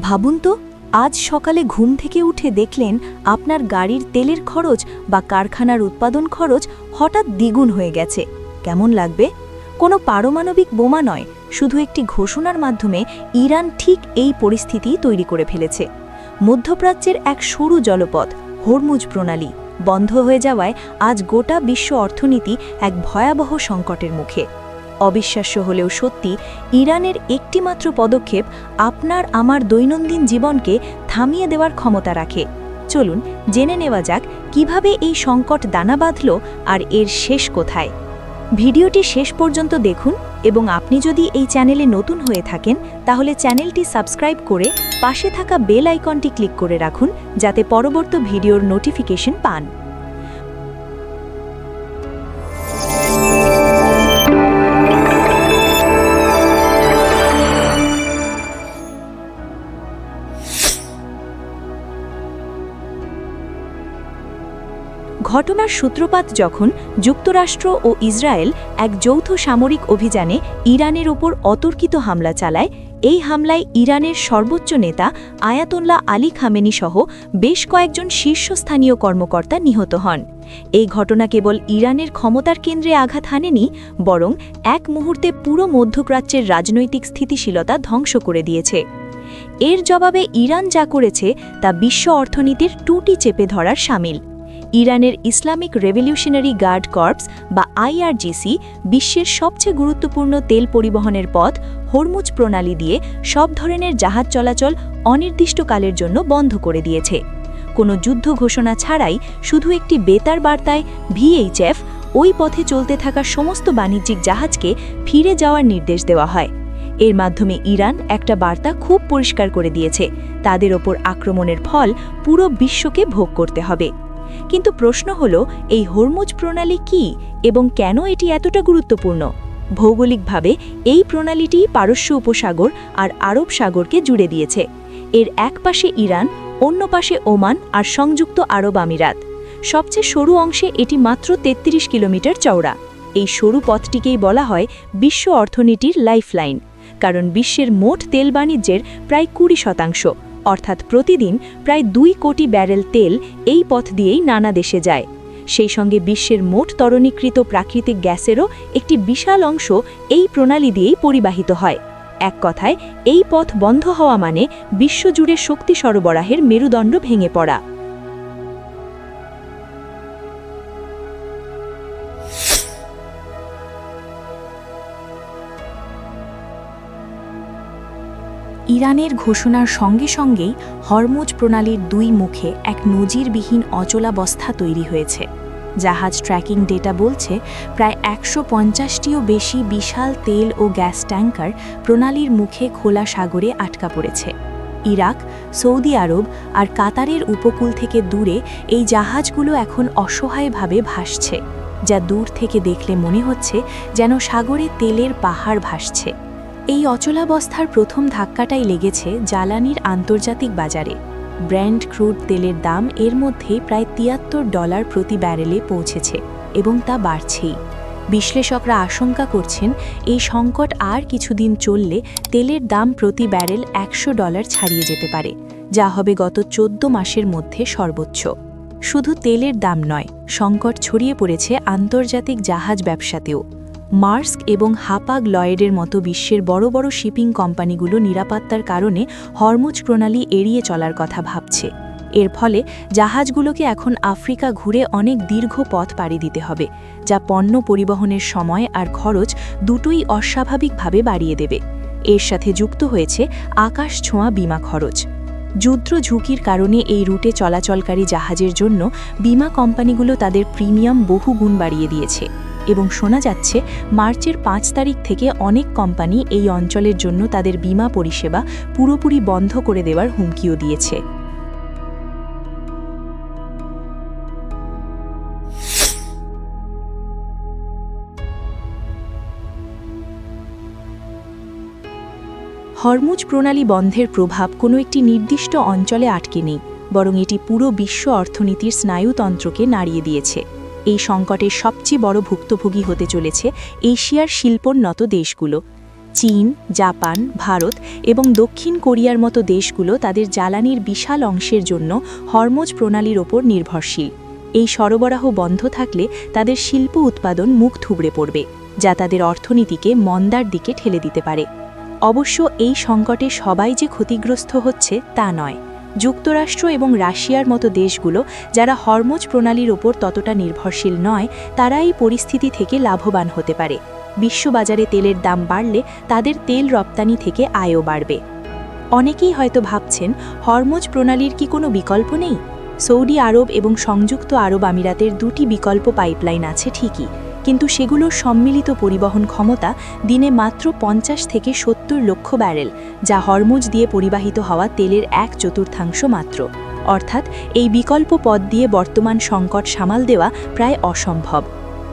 ভাবুন তো, আজ সকালে ঘুম থেকে উঠে দেখলেন আপনার গাড়ির তেলের খরচ বা কারখানার উৎপাদন খরচ হঠাৎ দ্বিগুণ হয়ে গেছে। কেমন লাগবে? কোনো পারমাণবিক বোমা নয়, শুধু একটি ঘোষণার মাধ্যমে ইরান ঠিক এই পরিস্থিতি তৈরি করে ফেলেছে। মধ্যপ্রাচ্যের এক সরু জলপথ হরমুজ প্রণালী বন্ধ হয়ে যাওয়ায় আজ গোটা বিশ্ব অর্থনীতি এক ভয়াবহ সংকটের মুখে। অবিশ্বাস্য হলেও সত্যি, ইরানের একটিমাত্র পদক্ষেপ আপনার আমার দৈনন্দিন জীবনকে থামিয়ে দেওয়ার ক্ষমতা রাখে। চলুন জেনে নেওয়া যাক কিভাবে এই সংকট দানা বাঁধল আর এর শেষ কোথায়। ভিডিওটি শেষ পর্যন্ত দেখুন এবং আপনি যদি এই চ্যানেলে নতুন হয়ে থাকেন তাহলে চ্যানেলটি সাবস্ক্রাইব করে পাশে থাকা বেল আইকনটি ক্লিক করে রাখুন, যাতে পরবর্তী ভিডিওর নোটিফিকেশন পান। ঘটনার সূত্রপাত যখন যুক্তরাষ্ট্র ও ইসরায়েল এক যৌথ সামরিক অভিযানে ইরানের ওপর অতর্কিত হামলা চালায়। এই হামলায় ইরানের সর্বোচ্চ নেতা আয়াতোল্লাহ আলী খামেনি সহ বেশ কয়েকজন শীর্ষস্থানীয় কর্মকর্তা নিহত হন। এই ঘটনা কেবল ইরানের ক্ষমতার কেন্দ্রে আঘাত হানেনি, বরং এক মুহূর্তে পুরো মধ্যপ্রাচ্যের রাজনৈতিক স্থিতিশীলতা ধ্বংস করে দিয়েছে। এর জবাবে ইরান যা করেছে তা বিশ্ব অর্থনীতির টুটি চেপে ধরার শামিল। ইরানের ইসলামিক রেভলিউশনারি গার্ড কর্পস বা আইআরজিসি বিশ্বের সবচেয়ে গুরুত্বপূর্ণ তেল পরিবহনের পথ হরমুজ প্রণালী দিয়ে সব ধরনের জাহাজ চলাচল অনির্দিষ্টকালের জন্য বন্ধ করে দিয়েছে। কোনো যুদ্ধ ঘোষণা ছাড়াই শুধু একটি বেতার বার্তায় ভিএইচএফ ওই পথে চলতে থাকা সমস্ত বাণিজ্যিক জাহাজকে ফিরে যাওয়ার নির্দেশ দেওয়া হয়। এর মাধ্যমে ইরান একটা বার্তা খুব পরিষ্কার করে দিয়েছে, তাদের ওপর আক্রমণের ফল পুরো বিশ্বকে ভোগ করতে হবে। কিন্তু প্রশ্ন হলো, এই হরমুজ প্রণালী কি এবং কেন এটি এতটা গুরুত্বপূর্ণ? ভৌগোলিকভাবে এই প্রণালীটি পারস্য উপসাগর আর আরব সাগরকে জুড়ে দিয়েছে। এর এক পাশে ইরান, অন্য পাশে ওমান আর সংযুক্ত আরব আমিরাত। সবচেয়ে সরু অংশে এটি মাত্র ৩৩ কিলোমিটার চওড়া। এই সরু পথটিকেই বলা হয় বিশ্ব অর্থনীতির লাইফলাইন, কারণ বিশ্বের মোট তেল বাণিজ্যের প্রায় ২০%, অর্থাৎ প্রতিদিন প্রায় ২ কোটি ব্যারেল তেল এই পথ দিয়েই নানা দেশে যায়। সেই সঙ্গে বিশ্বের মোট তরণীকৃত প্রাকৃতিক গ্যাসেরও একটি বিশাল অংশ এই প্রণালী দিয়েই পরিবাহিত হয়। এক কথায়, এই পথ বন্ধ হওয়া মানে বিশ্বজুড়ে শক্তি সরবরাহের মেরুদণ্ড ভেঙে পড়া। ইরানের ঘোষণার সঙ্গে সঙ্গেই হরমুজ প্রণালীর দুই মুখে এক নজিরবিহীন অচলাবস্থা তৈরি হয়েছে। জাহাজ ট্র্যাকিং ডেটা বলছে প্রায় ১৫০টিও বেশি বিশাল তেল ও গ্যাস ট্যাঙ্কার প্রণালীর মুখে খোলা সাগরে আটকা পড়েছে। ইরাক, সৌদি আরব আর কাতারের উপকূল থেকে দূরে এই জাহাজগুলো এখন অসহায়ভাবে ভাসছে, যা দূর থেকে দেখলে মনে হচ্ছে যেন সাগরে তেলের পাহাড় ভাসছে। এই অচলাবস্থার প্রথম ধাক্কাটাই লেগেছে জ্বালানির আন্তর্জাতিক বাজারে। ব্র্যান্ড ক্রুড তেলের দাম এর মধ্যেই প্রায় $৭৩ প্রতি ব্যারেলে পৌঁছেছে এবং তা বাড়ছেই। বিশ্লেষকরা আশঙ্কা করছেন এই সংকট আর কিছুদিন চললে তেলের দাম প্রতি ব্যারেল $১০০ ছাড়িয়ে যেতে পারে, যা হবে গত ১৪ মাসের মধ্যে সর্বোচ্চ। শুধু তেলের দাম নয়, সংকট ছড়িয়ে পড়েছে আন্তর্জাতিক জাহাজ ব্যবসাতেও। মার্স্ক এবং হাপাগ লয়েডের মতো বিশ্বের বড় বড় শিপিং কোম্পানিগুলো নিরাপত্তার কারণে হরমুজ প্রণালী এড়িয়ে চলার কথা ভাবছে। এর ফলে জাহাজগুলোকে এখন আফ্রিকা ঘুরে অনেক দীর্ঘ পথ পাড়ি দিতে হবে, যা পণ্য পরিবহনের সময় আর খরচ দুটোই অস্বাভাবিকভাবে বাড়িয়ে দেবে। এর সাথে যুক্ত হয়েছে আকাশ ছোঁয়া বিমা খরচ। যুদ্ধ ঝুঁকির কারণে এই রুটে চলাচলকারী জাহাজের জন্য বিমা কোম্পানিগুলো তাদের প্রিমিয়াম বহুগুণ বাড়িয়ে দিয়েছে এবং শোনা যাচ্ছে মার্চের ৫ তারিখ থেকে অনেক কোম্পানি এই অঞ্চলের জন্য তাদের বিমা পরিষেবা পুরোপুরি বন্ধ করে দেওয়ার হুমকিও দিয়েছে। হরমুজ প্রণালী বন্ধের প্রভাব কোনো একটি নির্দিষ্ট অঞ্চলে আটকে নেই, বরং এটি পুরো বিশ্ব অর্থনীতির স্নায়ুতন্ত্রকে নাড়িয়ে দিয়েছে। এই সংকটের সবচেয়ে বড় ভুক্তভোগী হতে চলেছে এশিয়ার শিল্পোন্নত দেশগুলো। চীন, জাপান, ভারত এবং দক্ষিণ কোরিয়ার মতো দেশগুলো তাদের জ্বালানির বিশাল অংশের জন্য হরমুজ প্রণালীর ওপর নির্ভরশীল। এই সরবরাহ বন্ধ থাকলে তাদের শিল্প উৎপাদন মুখ থুবড়ে পড়বে, যা তাদের অর্থনীতিকে মন্দার দিকে ঠেলে দিতে পারে। অবশ্য এই সংকটে সবাই যে ক্ষতিগ্রস্ত হচ্ছে তা নয়। যুক্তরাষ্ট্র এবং রাশিয়ার মতো দেশগুলো, যারা হরমুজ প্রণালীর ওপর ততটা নির্ভরশীল নয়, তারা এই পরিস্থিতি থেকে লাভবান হতে পারে। বিশ্ববাজারে তেলের দাম বাড়লে তাদের তেল রপ্তানি থেকে আয়ও বাড়বে। অনেকেই হয়তো ভাবছেন, হরমুজ প্রণালীর কি কোনো বিকল্প নেই? সৌদি আরব এবং সংযুক্ত আরব আমিরাতের দুটি বিকল্প পাইপলাইন আছে ঠিকই, কিন্তু সেগুলোর সম্মিলিত পরিবহন ক্ষমতা দিনে মাত্র 50 থেকে 70 লক্ষ ব্যারেল, যা হরমুজ দিয়ে পরিবাহিত হওয়া তেলের 1/4 মাত্র। অর্থাৎ এই বিকল্প পথ দিয়ে বর্তমান সংকট সামাল দেওয়া প্রায় অসম্ভব।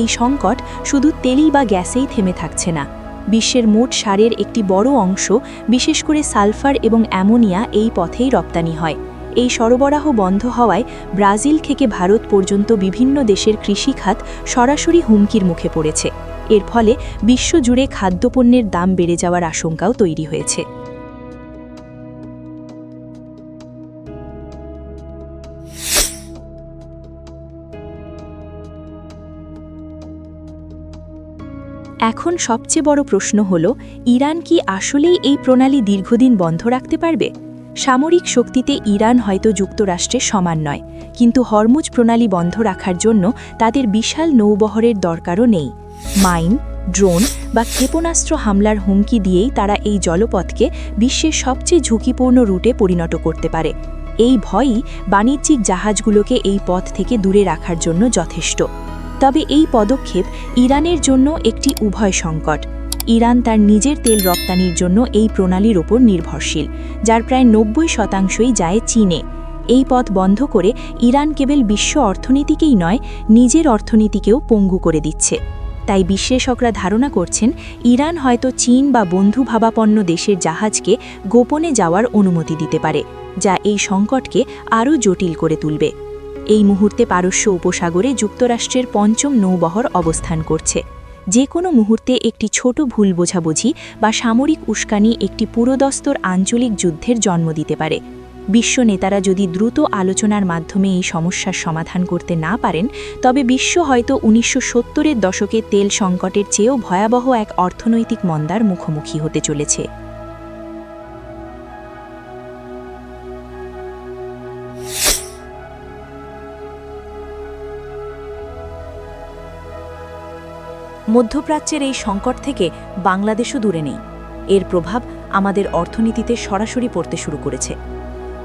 এই সংকট শুধু তেলই বা গ্যাসেই থেমে থাকছে না। বিশ্বের মোট সারের একটি বড় অংশ, বিশেষ করে সালফার এবং অ্যামোনিয়া, এই পথেই রপ্তানি হয়। এই সরবরাহ বন্ধ হওয়ায় ব্রাজিল থেকে ভারত পর্যন্ত বিভিন্ন দেশের কৃষিখাত সরাসরি হুমকির মুখে পড়েছে। এর ফলে বিশ্বজুড়ে খাদ্যপণ্যের দাম বেড়ে যাওয়ার আশঙ্কাও তৈরি হয়েছে। এখন সবচেয়ে বড় প্রশ্ন হল, ইরান কি আসলেই এই প্রণালী দীর্ঘদিন বন্ধ রাখতে পারবে? সামরিক শক্তিতে ইরান হয়তো যুক্তরাষ্ট্রের সমান নয়, কিন্তু হরমুজ প্রণালী বন্ধ রাখার জন্য তাদের বিশাল নৌবহরের দরকারও নেই। মাইন, ড্রোন বা ক্ষেপণাস্ত্র হামলার হুমকি দিয়েই তারা এই জলপথকে বিশ্বের সবচেয়ে ঝুঁকিপূর্ণ রুটে পরিণত করতে পারে। এই ভয়ই বাণিজ্যিক জাহাজগুলোকে এই পথ থেকে দূরে রাখার জন্য যথেষ্ট। তবে এই পদক্ষেপ ইরানের জন্য একটি উভয় সংকট। ইরান তার নিজের তেল রপ্তানির জন্য এই প্রণালীর ওপর নির্ভরশীল, যার প্রায় 90% যায় চীনে। এই পথ বন্ধ করে ইরান কেবল বিশ্ব অর্থনীতিকেই নয়, নিজের অর্থনীতিকেও পঙ্গু করে দিচ্ছে। তাই বিশ্লেষকরা ধারণা করছেন, ইরান হয়তো চীন বা বন্ধুভাবাপন্ন দেশের জাহাজকে গোপনে যাওয়ার অনুমতি দিতে পারে, যা এই সংকটকে আরও জটিল করে তুলবে। এই মুহূর্তে পারস্য উপসাগরে যুক্তরাষ্ট্রের ৫ম নৌবহর অবস্থান করছে। যে কোনো মুহূর্তে একটি ছোট ভুল বোঝাবুঝি বা সামরিক উস্কানি একটি পুরোদস্তর আঞ্চলিক যুদ্ধের জন্ম দিতে পারে। বিশ্ব নেতারা যদি দ্রুত আলোচনার মাধ্যমে এই সমস্যার সমাধান করতে না পারেন, তবে বিশ্ব হয়তো ১৯৭০-এর দশকে তেল সংকটের চেয়েও ভয়াবহ এক অর্থনৈতিক মন্দার মুখোমুখি হতে চলেছে। মধ্যপ্রাচ্যের এই সংকট থেকে বাংলাদেশও দূরে নেই। এর প্রভাব আমাদের অর্থনীতিতে সরাসরি পড়তে শুরু করেছে।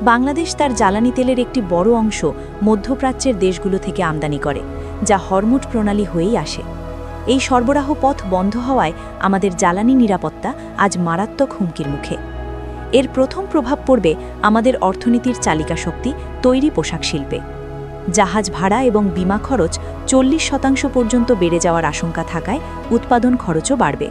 বাংলাদেশ তার জ্বালানি তেলের একটি বড় অংশ মধ্যপ্রাচ্যের দেশগুলো থেকে আমদানি করে, যা হরমুজ প্রণালী হয়েই আসে। এই সরবরাহ পথ বন্ধ হওয়ায় আমাদের জ্বালানি নিরাপত্তা আজ মারাত্মক হুমকির মুখে। এর প্রথম প্রভাব পড়বে আমাদের অর্থনীতির চালিকা শক্তি, তৈরি পোশাক শিল্পে। জাহাজ ভাড়া এবং বিমা খরচ 40% পর্যন্ত বেড়ে যাওয়ার আশঙ্কা থাকায় উৎপাদন খরচও বাড়বে।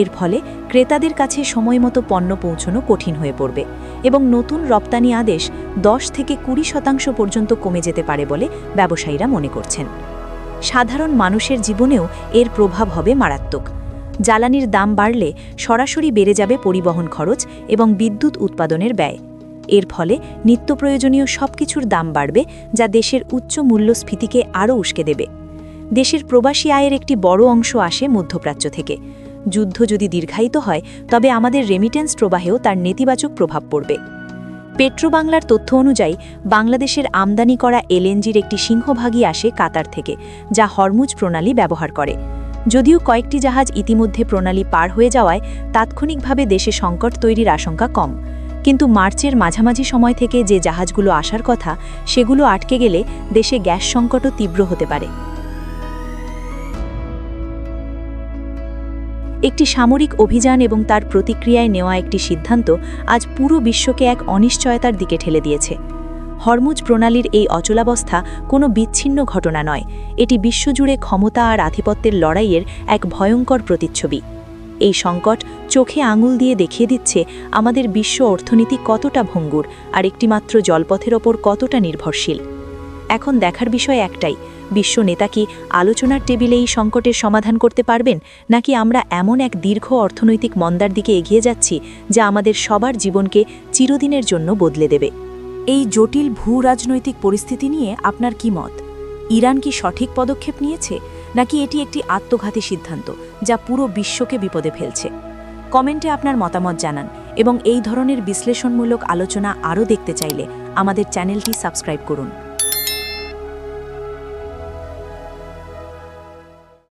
এর ফলে ক্রেতাদের কাছে সময়মতো পণ্য পৌঁছানো কঠিন হয়ে পড়বে এবং নতুন রপ্তানি আদেশ 10 থেকে 20% পর্যন্ত কমে যেতে পারে বলে ব্যবসায়ীরা মনে করছেন। সাধারণ মানুষের জীবনেও এর প্রভাব হবে মারাত্মক। জ্বালানির দাম বাড়লে সরাসরি বেড়ে যাবে পরিবহন খরচ এবং বিদ্যুৎ উৎপাদনের ব্যয়। এর ফলে নিত্যপ্রয়োজনীয় সবকিছুর দাম বাড়বে, যা দেশের উচ্চ মূল্যস্ফীতিকে আরও উস্কে দেবে। দেশের প্রবাসী আয়ের একটি বড় অংশ আসে মধ্যপ্রাচ্য থেকে। যুদ্ধ যদি দীর্ঘায়িত হয়, তবে আমাদের রেমিটেন্স প্রবাহেও তার নেতিবাচক প্রভাব পড়বে। পেট্রোবাংলার তথ্য অনুযায়ী বাংলাদেশের আমদানি করা এলএনজির একটি সিংহভাগই আসে কাতার থেকে, যা হরমুজ প্রণালী ব্যবহার করে। যদিও কয়েকটি জাহাজ ইতিমধ্যে প্রণালী পার হয়ে যাওয়ায় তাৎক্ষণিকভাবে দেশে সংকট তৈরির আশঙ্কা কম, কিন্তু মার্চের মাঝামাঝি সময় থেকে যে জাহাজগুলো আসার কথা, সেগুলো আটকে গেলে দেশে গ্যাস সংকটও তীব্র হতে পারে। একটি সামরিক অভিযান এবং তার প্রতিক্রিয়ায় নেওয়া একটি সিদ্ধান্ত আজ পুরো বিশ্বকে এক অনিশ্চয়তার দিকে ঠেলে দিয়েছে। হরমুজ প্রণালীর এই অচলাবস্থা কোনো বিচ্ছিন্ন ঘটনা নয়, এটি বিশ্বজুড়ে ক্ষমতা আর আধিপত্যের লড়াইয়ের এক ভয়ঙ্কর প্রতিচ্ছবি। এই সংকট চোখে আঙুল দিয়ে দেখিয়ে দিচ্ছে আমাদের বিশ্ব অর্থনীতি কতটা ভঙ্গুর আর একটিমাত্র জলপথের ওপর কতটা নির্ভরশীল। এখন দেখার বিষয় একটাই, বিশ্ব নেতা কি আলোচনার টেবিলে এই সংকটের সমাধান করতে পারবেন, নাকি আমরা এমন এক দীর্ঘ অর্থনৈতিক মন্দার দিকে এগিয়ে যাচ্ছি যা আমাদের সবার জীবনকে চিরদিনের জন্য বদলে দেবে। এই জটিল ভূ-রাজনৈতিক পরিস্থিতি নিয়ে আপনার কি মত? ইরান কি সঠিক পদক্ষেপ নিয়েছে, নাকি এটি একটি আত্মঘাতী সিদ্ধান্ত যা পুরো বিশ্বকে বিপদে ফেলছে? কমেন্টে আপনার মতামত জানান এবং এই ধরনের বিশ্লেষণমূলক আলোচনা আরও দেখতে চাইলে আমাদের চ্যানেলটি সাবস্ক্রাইব করুন।